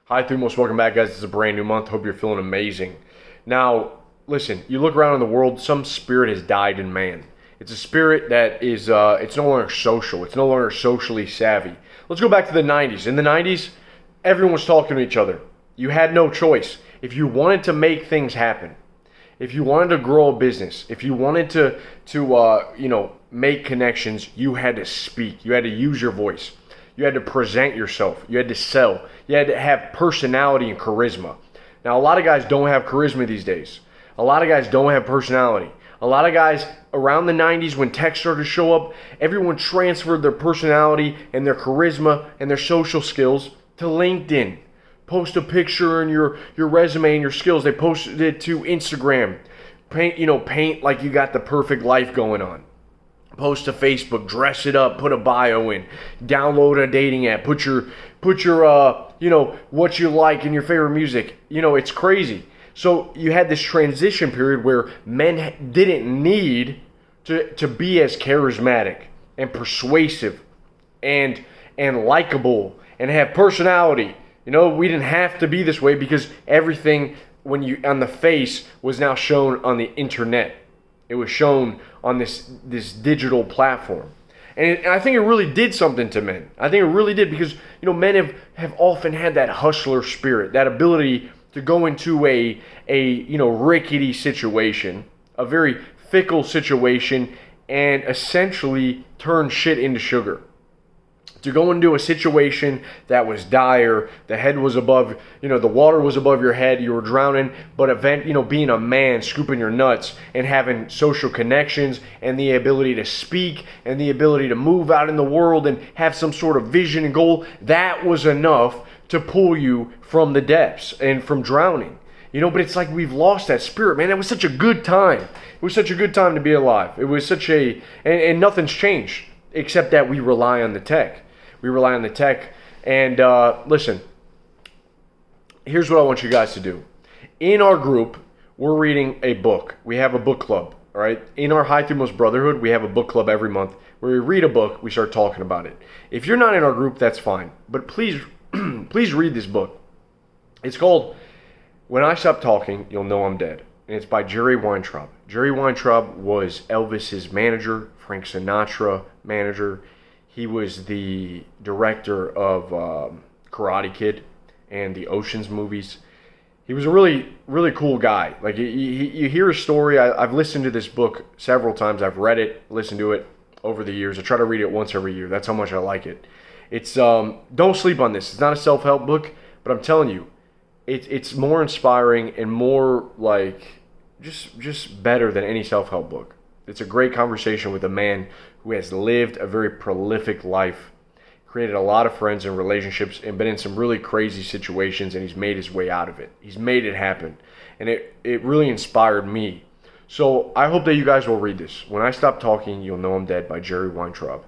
Hi, Thumos. Welcome back, guys. It's a brand new month. Hope you're feeling amazing. Now, listen, you look around in the world, some spirit has died in man. It's a spirit that is, it's no longer social. It's no longer socially savvy. Let's go back to the 90s. In the 90s, everyone was talking to each other. You had no choice. If you wanted to make things happen, if you wanted to grow a business, if you wanted to make connections, you had to speak. You had to use your voice. You had to present yourself. You had to sell. You had to have personality and charisma. Now, a lot of guys don't have charisma these days. A lot of guys don't have personality. A lot of guys around the 90s when tech started to show up, everyone transferred their personality and their charisma and their social skills to LinkedIn. Post a picture and your resume and your skills. They posted it to Instagram. Paint like you got the perfect life going on. Post to Facebook, dress it up, put a bio in, download a dating app, put your what you like and your favorite music. It's crazy. So you had this transition period where men didn't need to be as charismatic and persuasive and likable and have personality. We didn't have to be this way because everything on the face was now shown on the internet. It was shown on this digital platform. And I think it really did something to men. I think it really did because, men have often had that hustler spirit, that ability to go into a rickety situation, a very fickle situation, and essentially turn shit into sugar. To go into a situation that was dire, the head was above, the water was above your head, you were drowning, but being a man, scooping your nuts and having social connections and the ability to speak and the ability to move out in the world and have some sort of vision and goal, that was enough to pull you from the depths and from drowning. But it's like we've lost that spirit, man. It was such a good time. It was such a good time to be alive. It was and nothing's changed except that we rely on the tech. We rely on the tech. And listen, here's what I want you guys to do. In our group, we're reading a book. We have a book club, all right? In our High Thumos Brotherhood, we have a book club every month where we read a book, we start talking about it. If you're not in our group, that's fine. But please, please read this book. It's called When I Stop Talking, You'll Know I'm Dead. And it's by Jerry Weintraub. Jerry Weintraub was Elvis's manager, Frank Sinatra manager. He was the director of Karate Kid and the Ocean's movies. He was a really, really cool guy. Like you hear his story. I've listened to this book several times. I've read it, listened to it over the years. I try to read it once every year. That's how much I like it. It's don't sleep on this. It's not a self-help book, but I'm telling you, it's more inspiring and more like just better than any self-help book. It's a great conversation with a man who has lived a very prolific life, created a lot of friends and relationships, and been in some really crazy situations, and he's made his way out of it. He's made it happen. And it really inspired me. So I hope that you guys will read this. When I Stop Talking, You'll Know I'm Dead by Jerry Weintraub.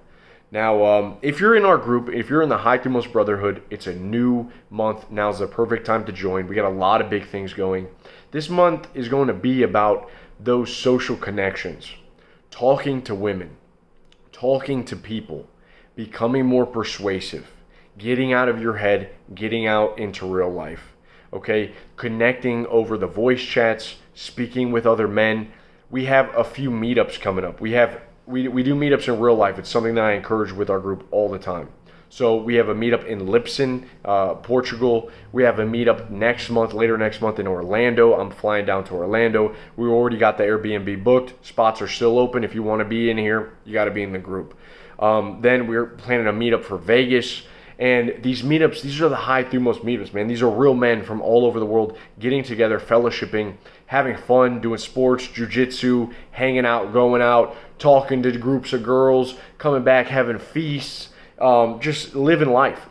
Now, if you're in our group, if you're in the High Thumos Brotherhood, it's a new month. Now's the perfect time to join. We got a lot of big things going. This month is going to be about those social connections. Talking to women, talking to people, becoming more persuasive, getting out of your head, getting out into real life, okay? Connecting over the voice chats, speaking with other men. We have a few meetups coming up. We do meetups in real life. It's something that I encourage with our group all the time. So we have a meetup in Lipson, Portugal. We have a meetup later next month in Orlando. I'm flying down to Orlando. We already got the Airbnb booked. Spots are still open. If you want to be in here, you got to be in the group. Then we're planning a meetup for Vegas. And these meetups, these are the High Thumos meetups, man. These are real men from all over the world getting together, fellowshipping, having fun, doing sports, jiu-jitsu, hanging out, going out, talking to groups of girls, coming back, having feasts. Just living life,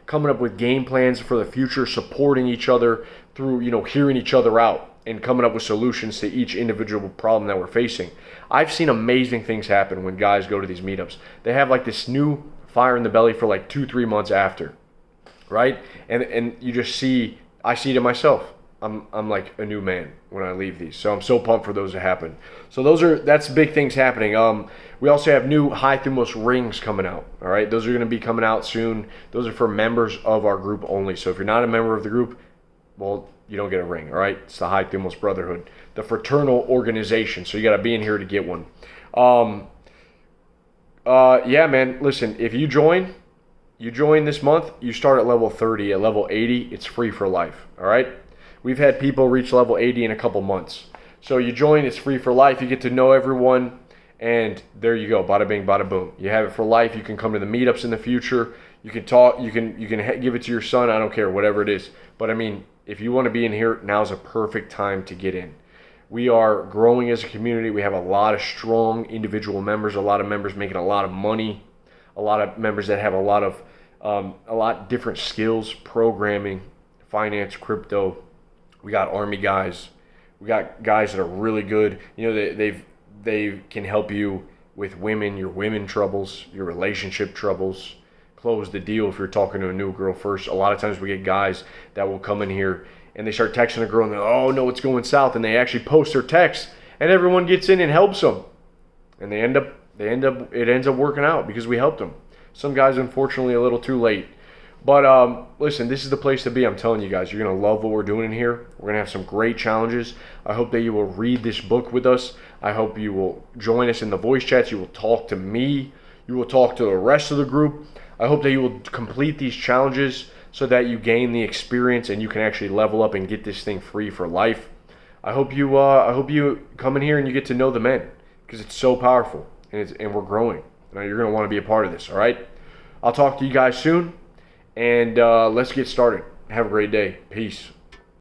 coming up with game plans for the future, supporting each other through, hearing each other out and coming up with solutions to each individual problem that we're facing. I've seen amazing things happen when guys go to these meetups. They have like this new fire in the belly for like 2-3 months after, right? And you just I see it in myself. I'm like a new man when I leave these. So I'm so pumped for those to happen. So that's big things happening. We also have new high Thumos rings coming out. All right, those are going to be coming out soon. Those are for members of our group only. So if you're not a member of the group, well, you don't get a ring. All right, it's the High Thumos Brotherhood, the fraternal organization. So you got to be in here to get one. Yeah, man. Listen, if you join this month, you start at level 30. At level 80, it's free for life. All right. We've had people reach level 80 in a couple months. So you join, it's free for life. You get to know everyone, and there you go. Bada bing, bada boom. You have it for life. You can come to the meetups in the future. You can talk. You can give it to your son. I don't care, whatever it is. But I mean, if you want to be in here, now's a perfect time to get in. We are growing as a community. We have a lot of strong individual members. A lot of members making a lot of money. A lot of members that have a lot different skills: programming, finance, crypto. We got army guys. We got guys that are really good. You know, they can help you with women, your women troubles, your relationship troubles. Close the deal if you're talking to a new girl first. A lot of times we get guys that will come in here and they start texting a girl and they're, oh no, it's going south, and they actually post their text and everyone gets in and helps them. And it ends up working out because we helped them. Some guys, unfortunately, a little too late. But listen, this is the place to be. I'm telling you guys, you're going to love what we're doing in here. We're going to have some great challenges. I hope that you will read this book with us. I hope you will join us in the voice chats. You will talk to me. You will talk to the rest of the group. I hope that you will complete these challenges so that you gain the experience and you can actually level up and get this thing free for life. I hope you come in here and you get to know the men, because it's so powerful and we're growing. Now, you're going to want to be a part of this, all right? I'll talk to you guys soon. And let's get started. Have a great day. Peace.